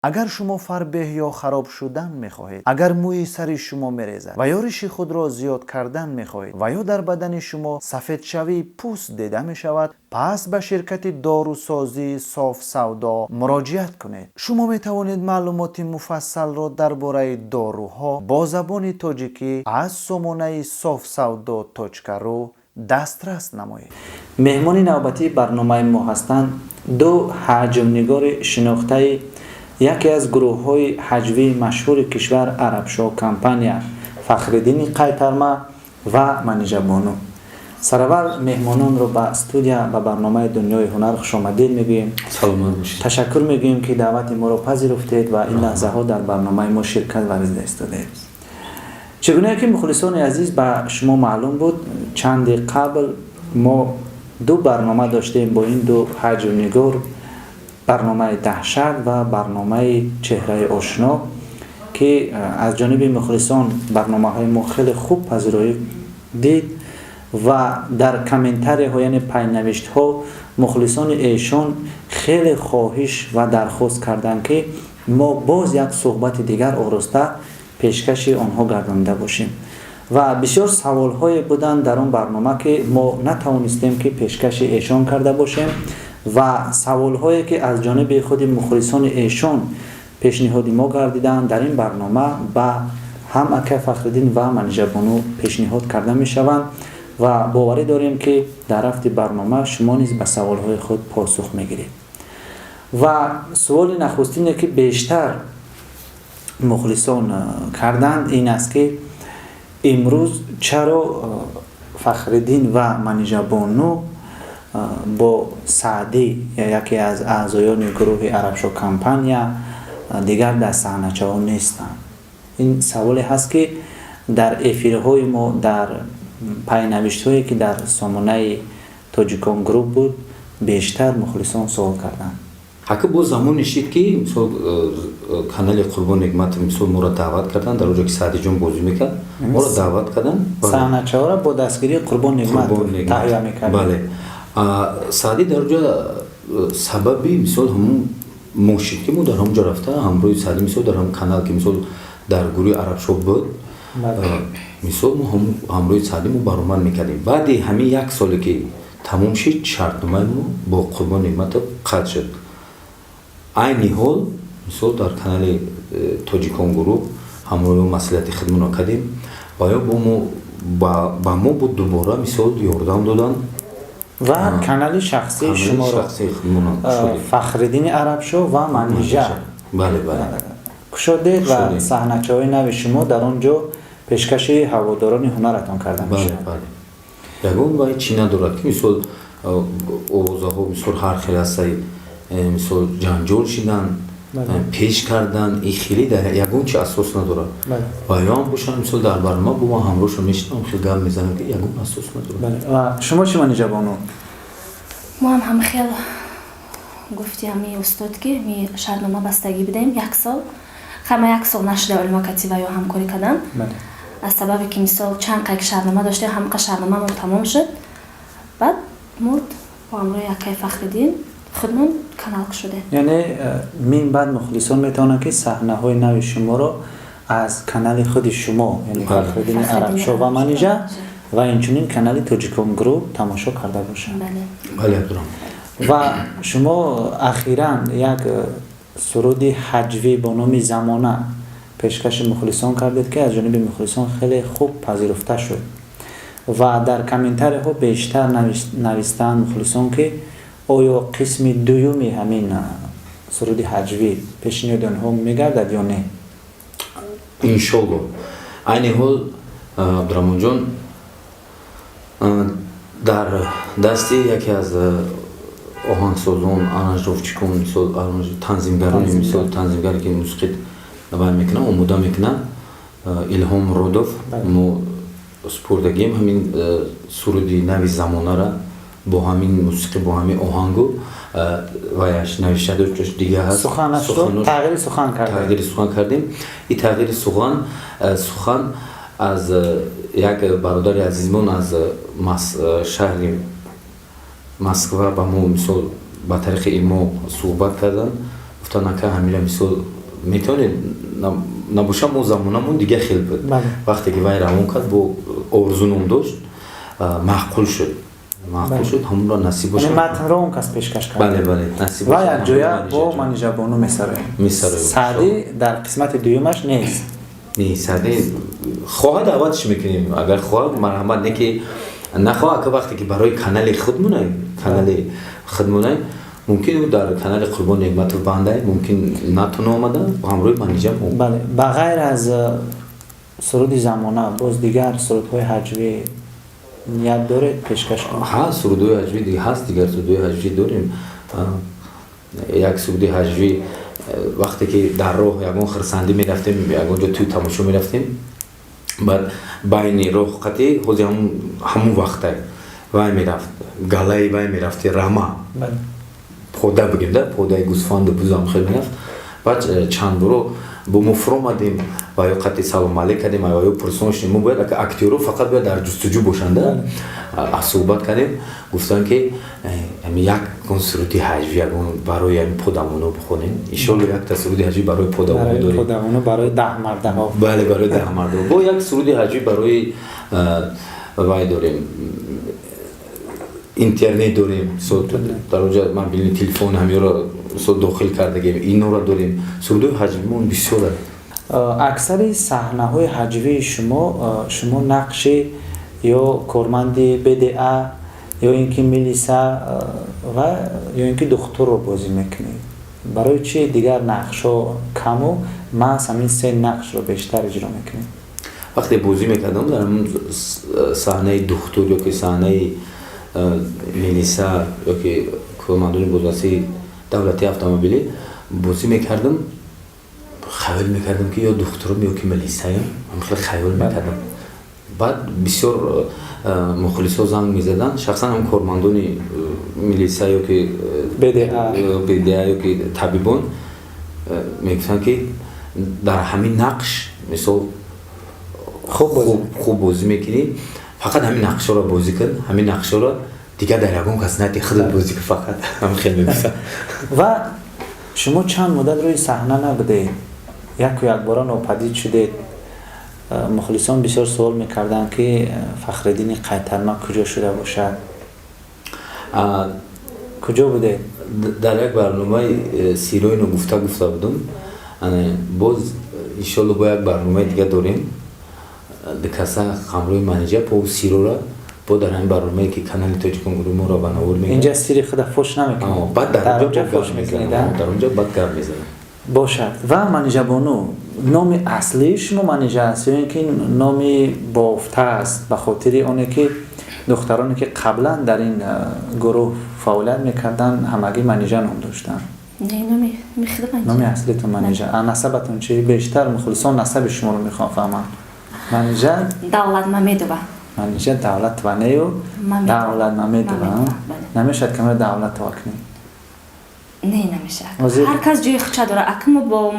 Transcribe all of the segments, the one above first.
اگر شما فربه یا خراب شدن میخواهید، اگر موی سر شما میریزد و یا ریش خود را زیاد کردن میخواهید و یا در بدن شما سفید شوی پوست دیده میشود، پس به شرکت داروسازی صاف سودا مراجعت کنید. شما میتوانید معلومات مفصل را درباره داروها با زبان تاجیکی از سامانه صاف سودا .ru دسترس نمایید. مهمان نوبتی برنامه ما هستند دو حجم‌نگار شناخته یکی از گروه های حجوی مشهور کشور عربشاه کمپانی فخرالدین قیطرمه و منیژه بانو. سرور مهمانان رو به استودیو و برنامه دنیای هنر خوش آمدید میگوییم. سلامت باشید. تشکر میگوییم که دعوت ما را پذیرفتید و این لحظه ها در برنامه ما شرکت ورزیده استادید. چگونه که مخلصان عزیز به شما معلوم بود، چند قبل ما دو برنامه داشتیم با این دو حجم‌نگار، برنامه دهشت و برنامه چهره آشنا که از جانب مخلصان برنامه های ما خیلی خوب پذیرایی دید و در کامنتاری ها یعنی پینوشت ها مخلصان ایشان خیلی خواهش و درخواست کردند که ما باز یک صحبت دیگر آراسته پیشکش آنها گردانده باشیم و بسیار سوال های بودن در آن برنامه که ما نتوانستیم که پیشکش ایشان کرده باشیم و سوال هایی که از جانب خود مخلصان ایشان پیشنهاد ما گردیدن در این برنامه با هم اکه فخرالدین و منیژه بانو پیشنهاد کرده می شوند و باوری داریم که در رفت برنامه شما نیز به سوال های خود پاسخ می گیرید. و سوال نخستینی که بیشتر مخلصان کردند این است که امروز چرا فخرالدین و منیژه بانو با سعدی یکی از اعضایان گروه عربشاه کمپانی دیگر در صحنه‌چه ها نیستند؟ این سوالی هست که در افیرهای ما در پینوشت هایی که در سامانه تاجیکان گروپ بود بیشتر مخلصان سوال کردند. حقا با زمان شد که مثلا کانال قربان نعمت مثلا ما را دعوت کردن در اونجا که سعدی جان بازی میکرد ما را دعوت کردن صحنه‌چه ها را با دستگیری قربان نعمت تهیه میکرد. بله. سعدی در اونجا سببی مثلا همون موشید که ما در همونجا رفته همروی سعدی مثلا در هم کانال که مثلا در گروه عربشاه بود مثلا ما همروی سعدی ما برنامه میکردیم. بعد همین یک سالی که تمام شد شرطنامه ما با قربان نعمت قطع شد. این حال مثلا در کانال تاجیکان گروپ همروی مسئولیت خدمت کردیم و یا با ما بود دوباره مثلا یاردم دادن و کانال شخصی شما را فخرالدین عربشاه و منیژه بله گشودید و صحنه‌چه های نو شما در آنجا پیشکش هواداران هنرتان کردن میشه. بله یگون باید چی ندارد که مثلا اوضاعها مثلا هر خیلی هسته مثلا جنجال شدن پیش کردن این خیلی در یگون چی اساس نداره. بیان باشن مثلا در برنامه با ما همراهش میشنم خیلی گم میزنم که یگون اساس نداره. و شما چی منیژه بانو؟ ما هم خیلی گفتیم می استاد که می شرطنامه بستگی بدیم یک سال یک سال نشده علما کتیبه یا همکاری کردن از سببی که مثال چند قیق شرطنامه داشته همه شرطنامه ما تمام شد. بعد مود با امروی یکی فخرالدین خودمون کانال شده. یعنی من بعد مخلصان میتونن که صحنه های نو شما را از کانال خود شما یعنی فخرالدین عربشاه و منیژه و اینچنین کانال تاجیکان گروپ تماشا کرده باشن. بله. و شما اخیراً یک سرود حجوی با نام زمانه پیشکش مخلصان کردید که از جانب مخلصان خیلی خوب پذیرفته شد و در کامنتاری ها بیشتر نوشتن مخلصان که آیا قسم دومی همین سرود حجوی پیشنهاد آنها میگردد یا نه؟ انشالله. این حال عبدالرحمن جان در دستی یکی از آهنگسازان آرنجروفچیکان تنظیمگران تنظیمگری که موسیقی نوای میکنن آماده میکنن الهام رودوف ما سپردگیم همین سرودی نوی زمانه را با همین موسیقی با همین آهنگو وایش نوشته دوش دیگه هست تغییر سخن کردیم. این تغییر سخن از یک برادر عزیزمون از شهر مسکو با ما مثال با طریق ایمو صحبت کردن گفتن که همین مثال میتونه نباشه ما زمانمون دیگه خیلی بود. وقتی که وای روان کرد با آرزونم داشت معقول شد. معقول شد همون را نصیب شد. متن را اون کس پیشکش کرد. بله نصیب شد. و یک جویا با منیجه بانو میسره. سعدی در قسمت دومش نیست. نه سعدی خواهد دعوتش میکنیم اگر خواهد مرحمت نه که نخواه که وقتی که برای کانال خودمونه ممکن او در کانال قربان نعمت بنده ممکن نتونه آمده و همراه منیجم بله بغیر از سرود زمانه باز دیگر سرودهای هجوی نیت داره پیشکش کنه؟ ها سرودهای هجوی دیگه هست دیگر سرودهای هجوی داریم یک سرود هجوی وقتی که در راه یگان خرسندی میرفتیم یگان جا توی تماشا میرفتیم بعد بین راه قطعی خودی همون وقته وای میرفت گلای وای میرفت رما پوده بگیم ده پوده گوسفند بوزم خیلی میرفت بعد چند برو با مفروم آمدیم و یا قطعی سلام علیک کردیم و یا پرسونش نمو باید که اکتیورو فقط باید در جستجو باشنده صحبت کردیم گفتن که یک سرودی هجوی برای این پودمونو بخونیم ایشالله یک تا سرودی هجوی برای پودمونو داریم پودمونو برای 10 مرده ها بله برای 10 مرده ها با یک سرودی هجوی برای وای داریم اینترنت داریم در اونجا من ببینید تلفن همی را داخل کردگیم اینا را داریم سرودی هجویمون بسیار اکثر صحنه های هجوی شما نقش یا کارمندی بدعه یا اینکه ملیسه و یا اینکه دکتر رو بازی میکنید برای چی دیگر نقش ها کم و محض همین 3 نقش رو بیشتر اجرا میکنید وقتی بازی میکردم در همون صحنه دکتر یا که صحنه ملیسه یا که کارمندان بازرسی دولتی اتومبیلی بازی میکردم خیال میکردم که یا دکترم یا که ملیسه هم خیلی خیال میکردم بعد بسیار مخلصا زنگ میزدن شخصا هم کارمندان ملیسه یا که بدعه یا که طبیبان میگفتن که در همین نقش مثلا خوب بازی میکنی فقط همین نقش را بازی کن همین نقش را دیگه در یگان کس نتی خودت بازی که فقط هم خیلی میگفتن و شما چند مدت روی صحنه نبودید یک بار ناپدید شدید مخلصان بسیار سوال میکردن که فخرالدین قیطرناک کجا شده باشد کجا بوده؟ در یک برنامه سیروی رو گفته بودم باز انشالله با یک برنامه دیگه داریم دکسه خمروی منیجه با سیرو را با در این برنامه که کانال تاجیکان گروه ما را بناور میکنه اینجا سیری خود فوش نمیکنه بعد در اونجا فوش میکنه در اونجا بعد گرم میزنه باشد و منیجه بانو نام اصلی شما منیجه است یا اینکه نامی بافته است به خاطر اونه که دخترانی که قبلا در این گروه فعالیت میکردن همگی منیجه نام داشتن نه نامی میخدم نامی اصلی تو منیجه نسبتون چی بیشتر مخلصان نسب شما رو میخوام فهمم منیجه دولت ممیدوبه منیجه دولت و نیو دولت ممیدوبه نمیشد که من دولت واکنی نه نمیشه هر کس جای خودش داره اما با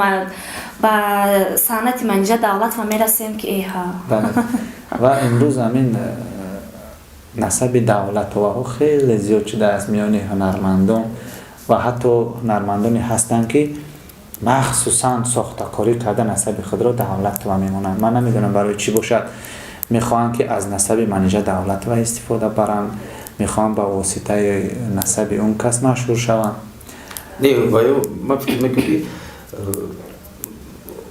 صنعت منیجه دولت و میرسیم که ایها و امروز همین نسب دولت و خیلی زیاد شده از میان هنرمندان و حتی هنرمندانی هستند که مخصوصا ساختکاری کردن نسب خود را دولت و میمونن من نمیدونم برای چی باشد میخوان که از نسب منیجه دولت و استفاده برن میخوان با واسطه نسب اون کس مشهور شوند نه وایو ما فکر میکنم که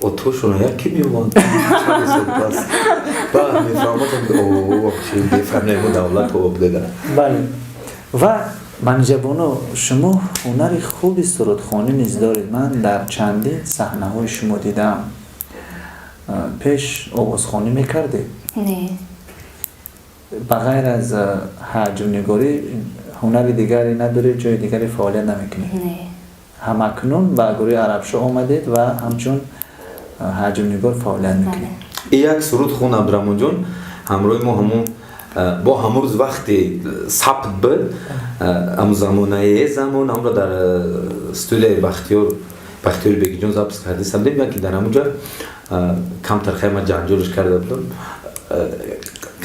اتوشون یکی میومد بعد میفهمم که اوه چی بفهمم دولت رو بده بله و منیجه بانو شما هنر خوبی سرودخوانی نیز دارید من در چندین صحنه های شما دیدم پیش آوازخوانی میکردید نه بغیر از هجونگاری هنر دیگری ندارید جای دیگری فعالیت نمیکنید نه همکنون به گروه عربشو آمدید و همچون هجونگار فعالیت میکنید یک سرود خون عبدالرحمن جان همراه ما همون با همون روز وقتی ثبت بود هم زمانه زمان هم را در استودیوی بختیار بیگی جان ضبط کرده سمدیم یکی در همونجا کم ترخه ما جنجالش کرده بودم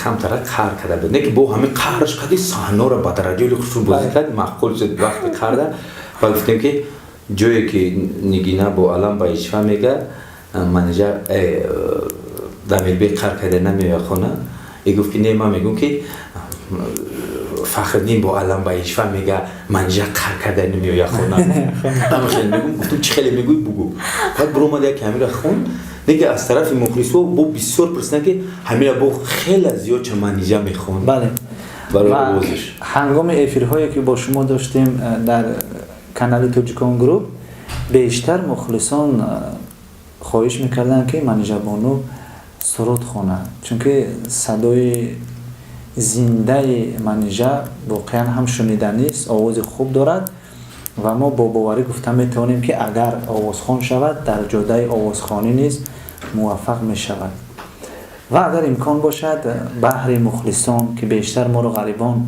کم ترخه قهر کرده بود نه که با همین قهرش کردی صحنه را با درجه خودشون بازی کرد معقول شد وقتی کرده و گفتیم که جایی که نگینا با علم با ایشفا میگه منیجر دمیل بی قرار کرده نمیوه خونه ای گفت که نه من میگم که فخردین با علم با ایشفا میگه منیجر قرار کرده نمیوه خونه من خیلی میگم تو چی خیلی میگوی بگو بعد برو اومده یک همیره خون دیگه از طرف مخلص و بسیار پرسنه که همیره با خیلی زیاد چه منیجر میخون بله برای و آوازش هنگام افیرهایی که با شما داشتیم در کانال توجیکان گروپ بیشتر مخلصان خواهش میکردن که منیژه بانو سرود خونه چون که صدای زنده منیژه واقعا هم شنیدنی است آواز خوب دارد و ما با باوری گفته میتونیم که اگر آوازخوان شود در جاده آوازخوانی نیز موفق میشود و اگر امکان باشد بحر مخلصان که بیشتر ما رو غریبان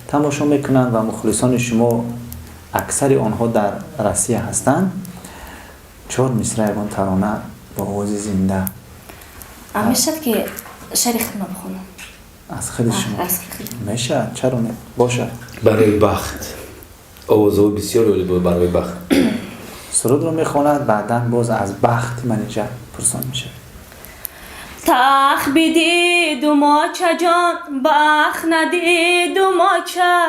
تماشا میکنند و مخلصان شما اکثر آنها در روسیه هستند 4 مصرع یگان ترانه با آواز زنده میشد که شعر خدمه بخونم از خود شما از خود میشه چرا نه باشه برای بخت آوازها بسیار ولی برای بخت سرود رو میخواند بعدا باز از بخت منیژه پرسان میشه تخ بدید و ماچه جان بخ ندید و ماچه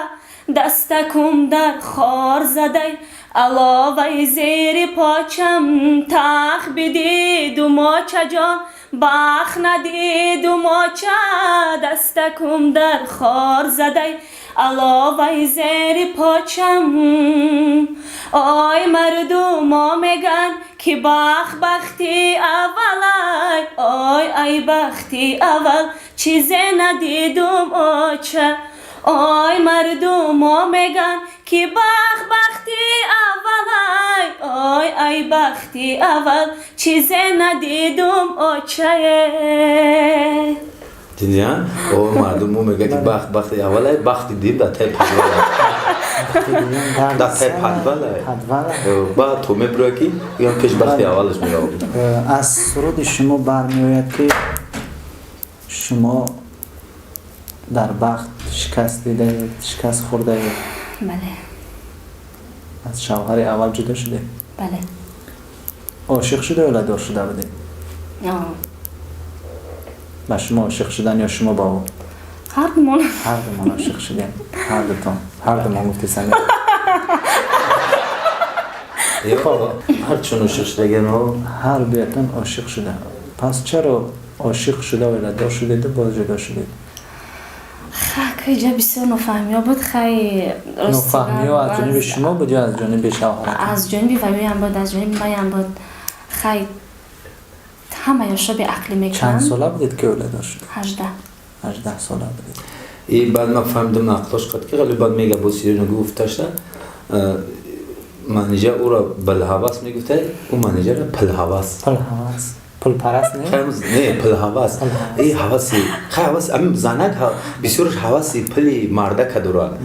دستکم در خار زده علاوه زیر پاچم تخ بدید و ماچه جان بخ ندید و ماچه دستکم در خار زده علاوه زیر پاچم آی مردم میگن که بختی اولای آی بختی اول چیزی ندیدم آچه آی مردم میگن که بختی اولای آی بختی اول چیزی ندیدم آچه دیدین؟ او مردم میگه که بخت اولای بختی دید در تای پدوله در تای پدوله بعد تو میبروی که یا پیش بختی اولش میگه از سرود شما برمیآید که شما در بخت شکست دیده شکست خورده بله از شوهر اول جدا شده بله عاشق شده یا دار شده بوده با شما عاشق شدن یا شما با او هر دومان عاشق شدن هر دومان گفتی سنگه هر چون عاشق شده هر دویتون عاشق شده پس چرا عاشق شده و دار شده دو باز جدا شده خیلی بسیار نفهمی ها بود خیلی نفهمی ها از جانب شما بود یا از جانب شوهرتون از جانب ویوی هم بود از جانب مای هم بود خیلی همه یاشا به عقلی میکنن چند ساله بودید که اولاد شد 18 ساله بودید این بعد ما فهمیدم نقطاش قد که غالبا میگه با سیرین گفتش منیجر او را بلحواس میگفته او منیجر پلحواس پل پرست نه؟ نه پل حواس این حواسی خیلی حواس ام زنک بسیار حواسی پلی مرده که دارد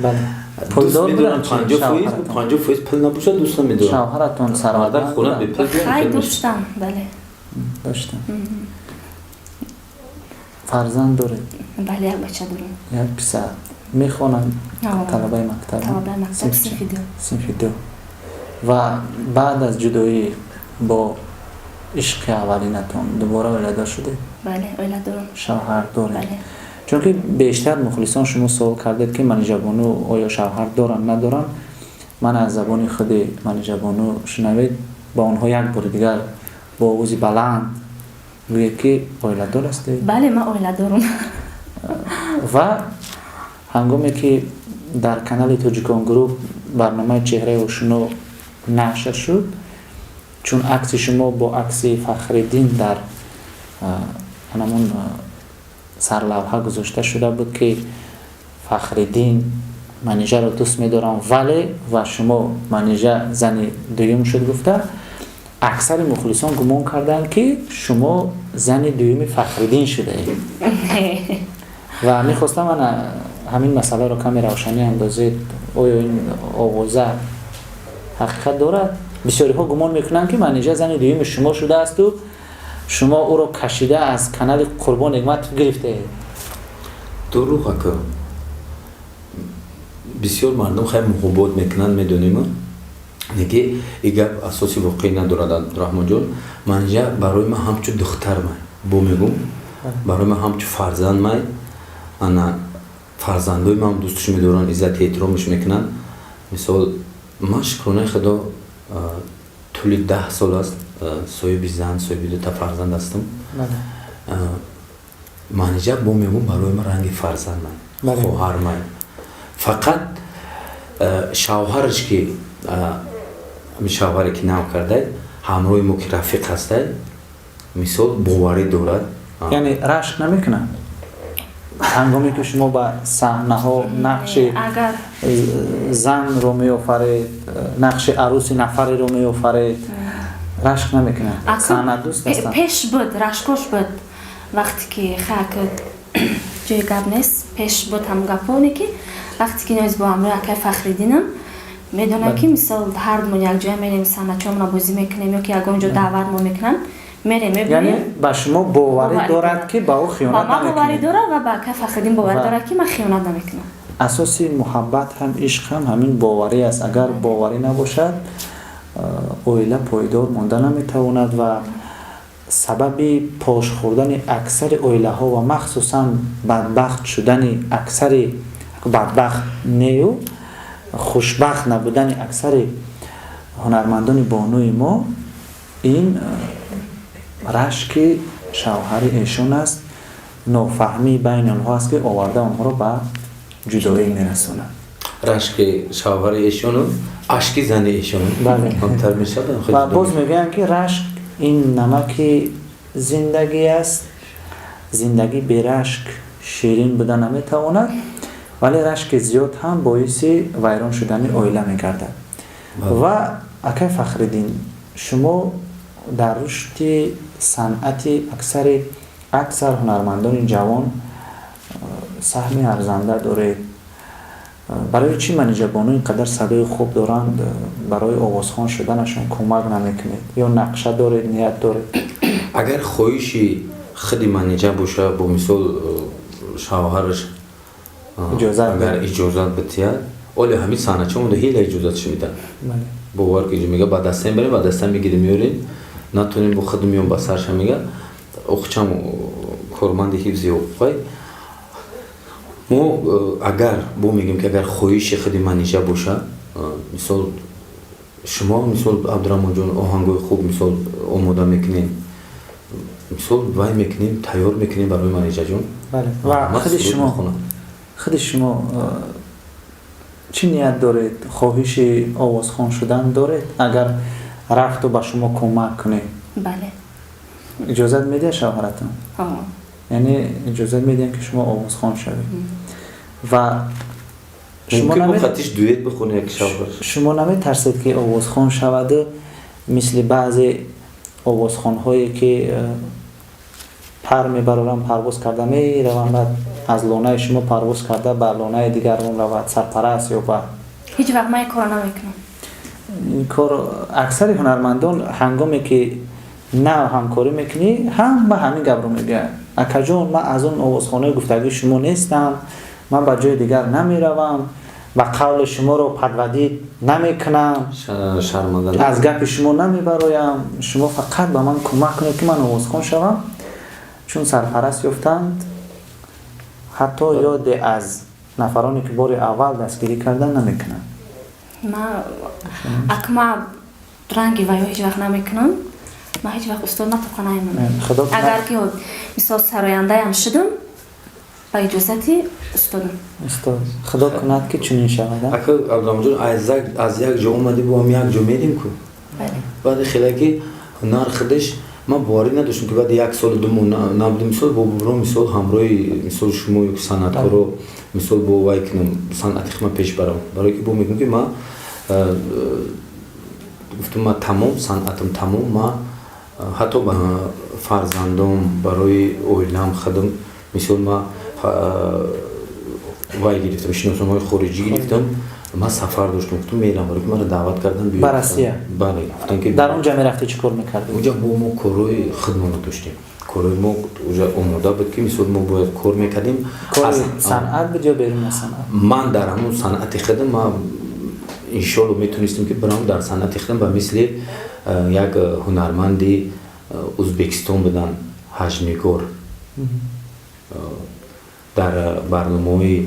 دوست میدونم 50 فویز پل نبوشه دوستان میدونم شوهرتون سرادر خونه به پل خیلی داشتم بله داشتم فرزند داره بله یک بچه دارم یک پسر میخوانم طلبه مکتب صنف دو و بعد از جدایی با عشق اولینتون دوباره ولادت شده؟ بله ولادت دارم شوهر داره؟ بله چون که بیشتر مخلصان شما سوال کردید که منیژه بانو آیا شوهر دارن ندارن من از زبان خود منیژه بانو شنوید با اونها یک بار دیگر با آواز بلند گوید که ولادت دار هستی؟ بله من ولادت دارم و هنگامی که در کانال توجیکان گروپ برنامه چهره شنو نشر شد چون عکس شما با عکس فخردین در همون سرلوحه گذاشته شده بود که فخردین منیژه رو دوست می‌دارم ولی و شما منیژه زن دوم شد گفته اکثر مخلصان گمان کردن که شما زن دوم فخردین شده و می‌خواستم من همین مسئله رو کمی روشنی اندازید آیا این آوازه حقیقت دارد؟ بسیاری ها گمان میکنن که منیژه زن دوم شما شده است و شما او رو کشیده از کانال قربان نعمت گرفته. دروغه که بسیار مردم خیلی محبت میکنن میدونیم دیگه ایگه اساسی واقعی ندارد عبدالرحمن جان. من اینجا برای من همچون دختر بو میگم، برای من همچون فرزند من، انا فرزندای من دوستش میدارن، عزت احترامش میکنن. مثال من شکرانه خدا طول 10 سال است صاحب زن، صاحب 2 تا فرزند هستم. من اینجا بو میگم برای من رنگ فرزند من، خواهر من. فقط شوهرش که شوهری که نو کرده همراه ما که رفیق هسته، مثال باوری دارد. یعنی رشک نمیکنه هنگامی که شما با صحنه ها نقش زن رو میآفرید، نقش عروسی نفری رو میآفرید، رشک نمیکنه؟ صحنه دوست هستن؟ پیش بود، رشکش بود وقتی که خاک جای گپ نیست. پیش بود هم گپانی که وقتی که نیز با همراه اکای فخریدینم میدونم که مثال هر دومون یک جای میریم صحنه چون بازی میکنیم یا که یکم جا دعوت ما میکنن میریم میبینیم. یعنی با شما باوری دارد که با او خیانت نمیکنید؟ با ما باوری داره و با اکای فخریدین باوری داره که من خیانت نمیکنم. اساسی محبت هم عشق هم همین باوری است. اگر باوری نباشد اویله پایدار مانده نمیتواند و سبب پاش خوردن اکثر اویله ها و مخصوصا بدبخت شدن اکثر بدبخت نیو خوشبخت نبودن اکثر هنرمندان بانوی ما این رشک شوهر ایشون است. نافهمی بین آنها است که آورده آنها را به جدایی میرسونه. رشک شوهر ایشون اشک زن ایشون همتر میشه. و باز میگن که رشک این نمک زندگی است. زندگی بی رشک شیرین بودن نمیتواند، ولی رشک زیاد هم باعث ویران شدن اویله میگردد. و اکای فخریدین شما در رشد صنعت اکثر هنرمندان جوان سهم ارزنده دارید. برای چی منیجر بانو اینقدر صدای خوب دارند برای آوازخوان شدنشون کمک نمیکنید؟ یا نقشه دارید، نیت دارید؟ اگر خواهشی خودی منیجر باشه با مثال شوهرش اگر اجازت بتید ولی همین صحنه چون ده هیل اجازتش میدن. باور که میگه بعد دستم بریم بعد دستم میگیریم میوریم نتونیم با خود میون با سرش میگه اخچم کارمند حفظی حقوقی ما اگر بو میگیم که اگر خواهش خودی منیجر باشه مثال شما مثال عبدالرحمن جان آهنگای خوب مثال آماده میکنیم مثال وای میکنیم تیار میکنیم برای منیجر جان. بله. و خود شما چی نیت دارید؟ خواهش آوازخوان شدن دارید؟ اگر رفت و با شما کمک کنه بله اجازت میده شوهرتون؟ یعنی اجازت میدین که شما آوازخوان شوید و شما نمیترسید که آوازخوان شود مثل بعضی آوازخوان هایی که پر میبرن پرواز کرده میروند بعد از لانه شما پرواز کرده بر لانه دیگران رود سرپرست یا بعد هیچ وقت من کار نمیکنم. این کار اکثر هنرمندان هنگامی که نه همکاری میکنی هم به همین گبرو میگه اکا جان من از اون آوازخانه گفتگی شما نیستم، من به جای دیگر نمیروم و قول شما رو پرودی نمیکنم، از گپ شما نمیبرایم، شما فقط به من کمک کنید که من آوازخوان شوم. چون سرپرست یافتند حتی یاد از نفرانی که بار اول دستگیری کردن نمیکنن. ما رنگی و یا هیچ وقت نمیکنم. من هیچ وقت استاد نطبقه نمیمونم. اگر که مثال سراینده هم شدم با اجازتی استاد خدا کند که چنین شود. اکا عبدالرحمن جان از یک جا اومدی با هم یک جا میریم که بعد خیلی که هنر خودش ما باوری نداشتم که بعد یک سال دومون نبودیم مثال با برو مثال همراهی مثال شما یک صنعتکار رو مثال با وای کنم صنعت خما پیش برم برای که با میگم که ما گفتم ما تمام صنعتم تمام ما حتی با فرزندم برای اویلم خدم مثال ما وای گرفتم شناسنامه های خارجی گرفتم ما سفر داشتم گفتم میرم برای که من دعوت کردن بیرون بررسیه. بله گفتن که در اونجا میرفتی چیکار میکردی؟ اونجا ما کارهای خدمات داشتیم. کارهای ما اونجا آماده بود که مثلا ما باید کار میکردیم. کار صنعت بود یا بیرون از صنعت؟ من در همون صنعت خودم ما انشالله میتونستیم که برام در صنعت خدم به مثل یک هنرمندی ازبکستان بدن حجمگور در برنامه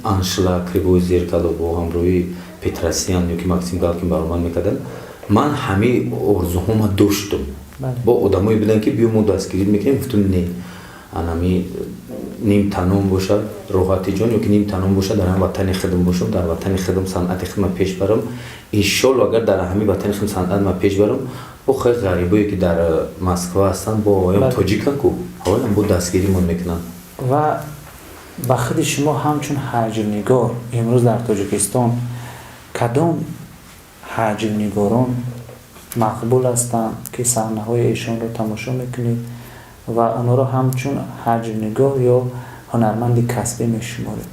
انشلا کریبوی زیرکالو با همروی پترسیان یا که مکسیم گالکین برنامه میکردن من همه آرزوهام داشتم با آدمایی بودن که بیو ما دستگیری میکنیم گفتم نه انمی نیم تنم باشه راحتی جان یا که نیم تنم باشه در هم وطن خدم باشم در وطن خدم صنعت خدم پیش برم انشالله اگر در همه وطن خدم صنعت ما پیش برم با خیلی غریبایی که در مسکو هستن با آیم تاجیکن کو حالا با دستگیری من میکنن و با خود شما همچون حجرنگار امروز در تاجیکستان کدام حجرنگاران مقبول هستند که صحنه های ایشان رو تماشا میکنید و اونا رو همچون حجرنگار یا هنرمند کسبی میشمارید؟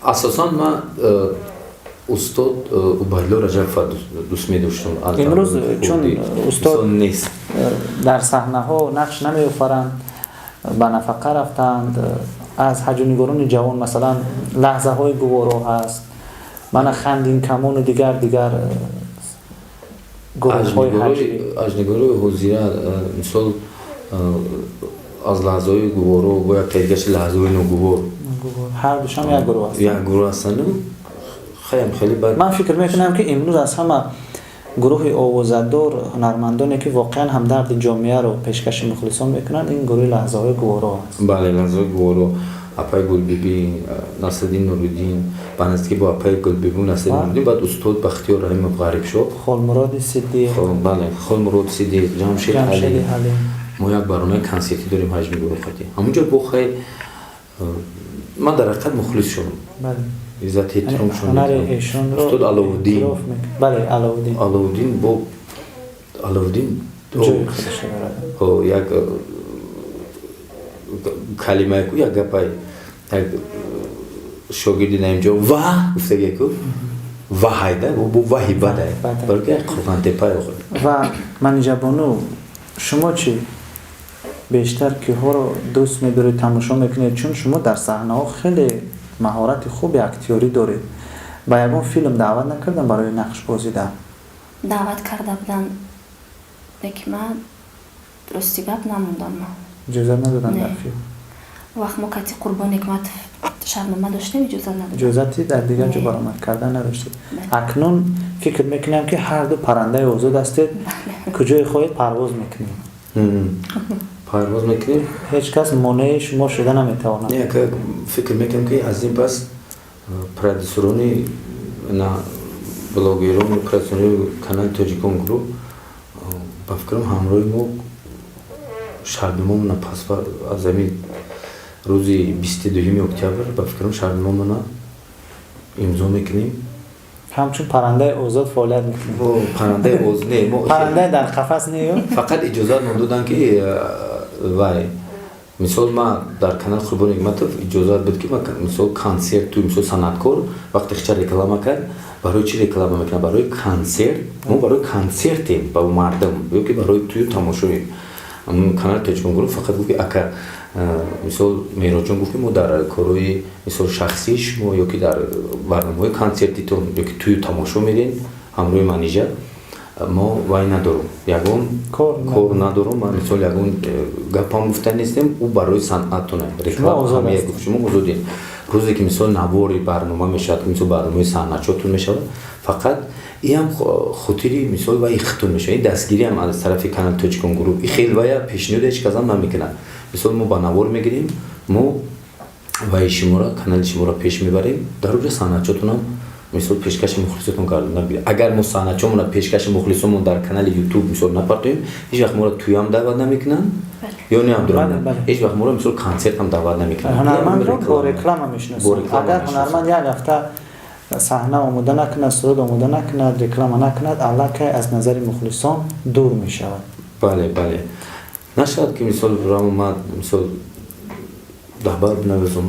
اساسا من استاد عبیدالله رجب دوست می‌داشتم. امروز چون استاد نیست در صحنه ها نقش نمی‌آفرند به نفقه رفتند از حجرنگاران جوان مثلا لحظه های گوارا هست من خندین کمان و دیگر گروه های حجرنگاری حضیره مثال از لحظه های گوارا و یک تایدگش لحظه های نگوار هر دوشان یک گروه هستند. یک گروه هستند خیلی بد. من فکر میکنم که امروز از همه گروه آوازدار هنرمندانی که واقعا همدرد جامعه رو پیشکش مخلصان میکنن این گروه لحظه های گوارا هست. بله لحظه های گوارا اپای گلبیبی نصرالدین نوریدین بنزدیکی با اپای گلبیبی نصرالدین نوریدین بعد استاد بختیار رحیم غریب شد خالمراد صدیق بله خالمراد صدیق جمشید حلیم ما یک برنامه کنسرتی داریم حجم گروه خطی همونجا بخیر من در حقیقت مخلص شدم بله عزت احترام شدم هنر ایشون رو استاد علاءالدین بله علاءالدین با علاءالدین جای خودش داره یک کلمه کو یک گپای یک شاگردی نمیجا و گفته که و هایده و وحی بده برای که قربان تپای خود و منیجا بانو شما چی بیشتر که ها رو دوست می‌دارید تماشا میکنید چون شما در صحنه ها خیلی مهارت خوب اکتیاری دارید با یکون فیلم دعوت نکردن برای نقش بازی دعوت کرده بودن لیکن من درستی گپ نموندم اجازه ندادن در فیلم وقت ما کتی قربان حکمت شرنامه داشتیم اجازه ندادن اجازتی در دیگر جا برآمد کردن نداشتید اکنون فکر میکنم که هر دو پرنده آزاد هستید کجای خواهید پرواز میکنید پرواز میکنیم هیچ کس مانع شما شده نمیتواند نه که فکر میکنم که از این پس پرودوسرانی نه بلاگران و پرودوسرانی کانال تاجیکان گروه با فکرم همراه ما شهردمون پس از همین روزی 22 اکتبر با فکرم شهردمون امضا میکنیم همچون پرنده آزاد فعالیت میکنیم پرنده آزاد نه پرنده در قفس نه فقط اجازه ندادن که وای مثال ما در کانال قربان حکمت اجازه بود که ما مثال کنسرت تو مثال صنعتکار وقتی خچ رکلام کرد برای چی رکلام میکنه برای کنسرت ما برای کنسرت با مردم یا که برای توی تماشای کانال تاجیکان گروه فقط گفت اگر مثال میراجون گفت ما در کارهای مثال شخصیش ما یا که در برنامه‌های کنسرتی تو یا که توی تماشا میرین همراه منیجر ما وای ندارم یگون کار ندارم من مثال یگون گپام گفتن نیستم او برای صنعتونه رکلام همه گفت شما آزادین روزی که مثال نواری برنامه میشد مثال برنامه صنعتچاتون میشود فقط این هم خاطری مثال وای ختون میشه این دستگیری هم از طرف کانال تاجیکان گروه این خیلی وای پیشنهاد هیچ کس هم نمیکنه مثال ما با نوار میگیریم ما وای شما را کانال شما را پیش میبریم در اونجا صنعتچاتون هم مثال پیشکش مخلصتون کردن اگر ما صنعتچامون را پیشکش مخلصمون در کانال یوتیوب مثال نپرتیم هیچ وقت ما را توی هم دعوت نمیکنن یا نه هم درون هیچ وقت ما را مثال کنسرت هم دعوت نمیکنن هنرمند رو با رکلام هم میشناسن اگر هنرمند یک هفته صحنه آماده نکند صدا آماده نکند رکلام نکند الکی از نظر مخلصان دور میشود بله نشد که مثال رام اومد مثال دهبار بنویسم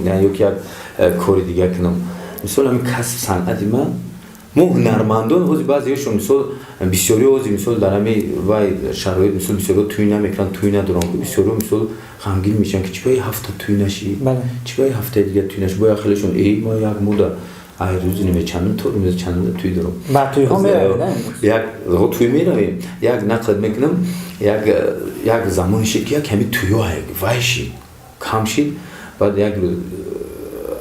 نه یک کاری دیگه کنم مثال همین کسب صنعتی من мо ҳунармандон ҳози баъзеашон мисол бисёри ҳози мисол дар ҳами вай шароит мисол бисёриҳо тӯй намекунанд тӯй надоранд бисёриҳо мисол ғамгин мешаванд ки чӣ бояд ҳафта тӯй нашӣ чӣ бояд ҳафтаи дигар тӯй нашӣ бояд хелешон мо як муда ай рӯзи нime чандум то рӯзи чандум тӯй дорам ба тӯйҳо меравед як тӯй меравем як нақл мекунам як замоне шид ки як ҳами тӯйҳо вай шид кам шид баъд як рӯз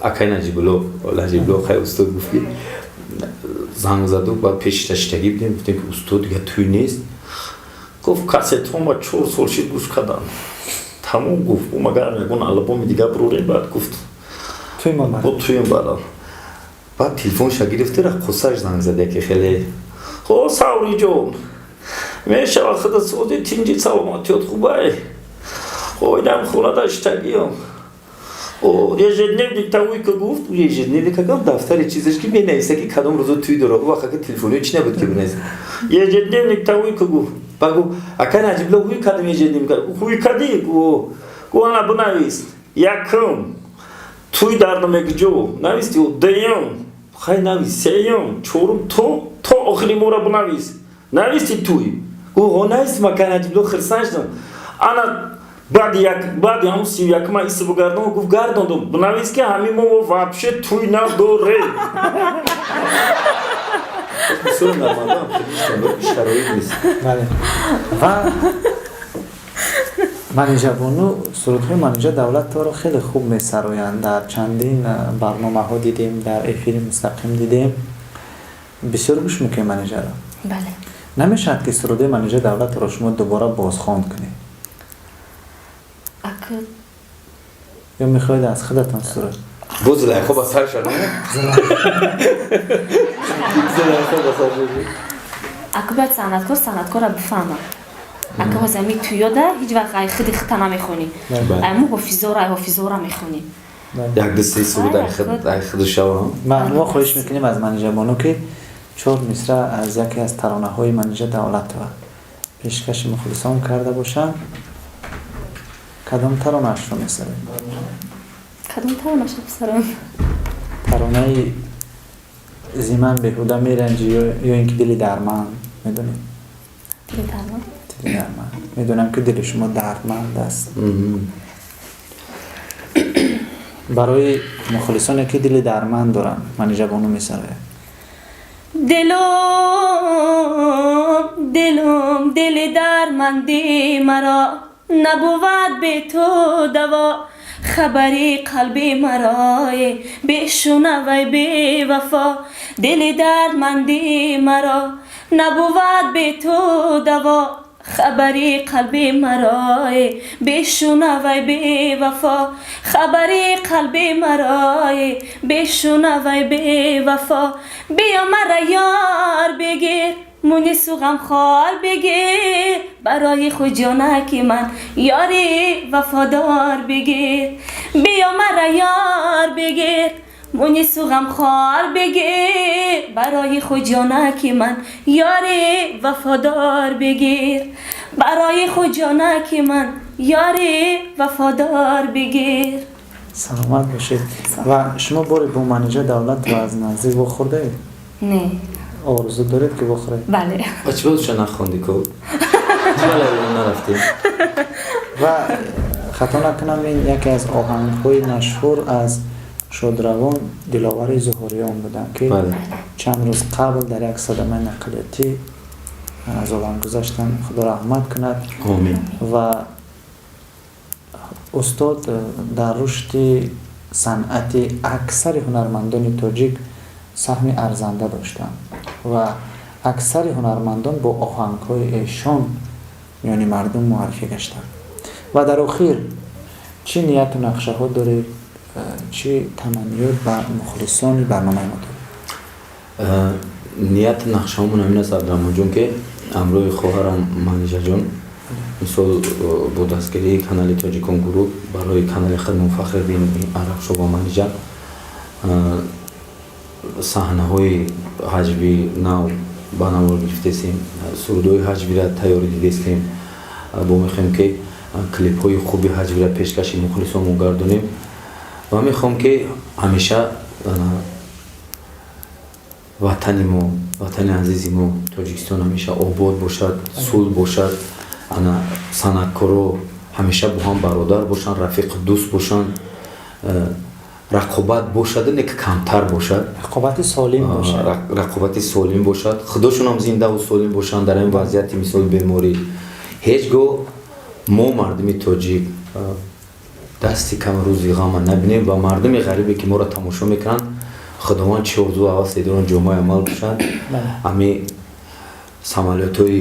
акай наҷибулло хай устод гуфт ки занг заду баъд пеши шаштагӣ будем гуфтем ки устод дигар тӯй нест гуфт касетҳома 4 сол шид гӯш кардам тамом гуфт бо магар ягон албоми дигар бурорем баъд гуфт тӯйм барам баъд телефонша гирифти раққосаш занг зада ки хеле хо савриҷон мешавад худасози тинҷи саломатиёт хубай хо инам хонада иштагиём ежедневник тавуйка гуфт ежедневник агам дафтари чизаш ки менависа ки кадом рӯзо тӯй дорад вақака телефониё чӣ набуд ки бинависа ежедневник тавуйка гуфт ба гуфт ака наҷибло ҳуй кадам ежедневник ҳуй кади гу ана бинавис якум тӯй дар намегиҷо нависти дуюм хай навис сеюм чорум то охири мора бинавис нависти тӯй гу ҳо нависти ака наҷибло хирсаншдам ана баъди ҳамун 31 исту гардон гуфт гардондум бинавис ки ҳами мо вообще тӯй надорем ва манеҷабону сурудҳои манеҷа давлатро хеле хуб месароянд дар чандин барномаҳо дидем дар эфири мустақим дидем бисёр гӯш мекунем манеҷаро бале намешавад ки сурудҳои манеҷа давлатро шумо дубора бозхонд кунед ё мехоҳед аз худатон суруд бо зулайхо ба сар шад ака бояд санъаткора бифаҳмад ака ҳозами тӯёда ҳеҷ вақт ай хиди хита намехонӣ мо ҳофизора мехонӣ як дусти суруд ай хиду шава мо хоҳиш мекунем аз манеҷабону ки 4 мисра аз яке аз таронаҳои манеҷа давлатова пешкаши мухлисон карда бошанд кадом таронаашро месаред кадом таронаашро бисарам таронаи зиман беҳуда меранҷӣ ё ин ки дили дарманд медонед дили дарманд медонам ки дили шумо дардманд аст барои мухлисоне ки дили дарманд доранд манеҷабону месарояд دلم دل درمندی مرا نبود به تو دوا خبری قلبی مرا بشنوی بی وفا دل درمندی مرا نبود به تو دوا خبری قلبی مرا بشنوی بی وفا خبری قلبی مرا بشنوی بی وفا بیا مرا یار بگیر مونی سوغم خال بگیر برای خود جانکی من یاری وفادار بگیر بیا مرا یار بگیر مونی سوغم خال بگیر برای خود جانکی من یاری وفادار بگیر برای خود جانکی من یاری وفادار بگیر سلامت باشید و شما باری با منیجه دولت و از نزدیک بخورده اید؟ نه آرزو دارید که بخورید؟ بله چی بودشو نخوندی که؟ چی بله نرفتیم؟ و خطا نکنم این یکی از آهنگ‌های مشهور از شادروان دلاور زهوریان بودن که چند روز قبل در یک صدمه نقلیتی از عالم گذشتن خدا رحمت کند آمین و استاد در رشد صنعتی اکثر هنرمندان تاجیک سهم ارزنده داشتند و اکثر هنرمندان با آهنگ‌های ایشان یعنی مردم معرفی گشتند و در آخر چی نیت و نقشه ها دارید چی تمنیات و مخلصانی برنامه ما دارید نیت نقشه همون همین است عبدالرحمن جون که امروی خواهرم منیجر جون مثال با دستگیری کانال تاجیکان گروه برای کانال خود منفخر بین عرب شو با منیجر صحنه های حجبی نو بانوار گرفتیم سرودهای حجبی را تیاری دیدیم با میخوایم که کلیپ های خوبی حجبی را پیشکشی مخلصان گردونیم و میخوام که همیشه ватани мо, ватани азизи мо Тоҷикистон ҳамеша обод бошад, сулҳ бошад, ана санъаткоро ҳамеша бо ҳам бародар бошанд, рафиқу дӯст бошанд, рақобат бошад, не ки камтар бошад, рақобати солим бошад, рақобати солим бошад, худошонам зиндаву солим бошанд дар ин вазъияти мисол беморӣ. Ҳеҷ гоҳ мо мардуми тоҷик дасти кам рӯзи ғама набинем ва мардуми ғарибе ки моро тамошо мекунанд худованд чӣ орзу ҳавасе доранд ҷомаи амал бошанд. ҳами самолётҳои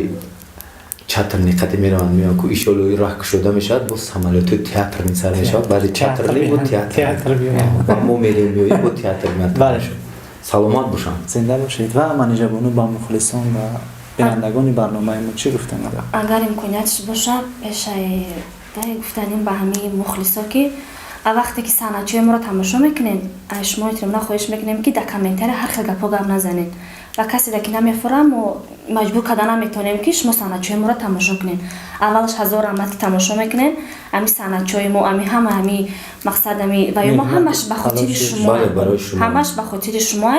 чатр ниқате мераванд меоянд ку иншоалло ин роҳ кушода мешавад бо самолётҳои театр нисар мешавад, баъди чатр не бо театр ва мо мерем меоем бо театр меояд. саломат бошанд, зинда бошед. ва маниҷабону ба мухлисон ва бинандагони барномаи мо чӣ гуфта надоред? агар имкониятш бошад пешаи гуфтанем ба ҳамаи мухлисо ки вақте ки санъатчиҳои тамошо мекунед, шумо эҳтимолан хоҳиш мекунем ки дар комментария ҳар хел гапҳо гап назанед ва касе ки намефурам маҷбур карда наметавонем ки шумо санъатчиҳои моро тамошо кунед. аввалаш ҳазор раҳмат ки тамошо мекунед. ами санъатчиҳои мо ҳами мақсад ва мо ҳамаш ба хотири шумо, ҳамаш ба хотири шумо.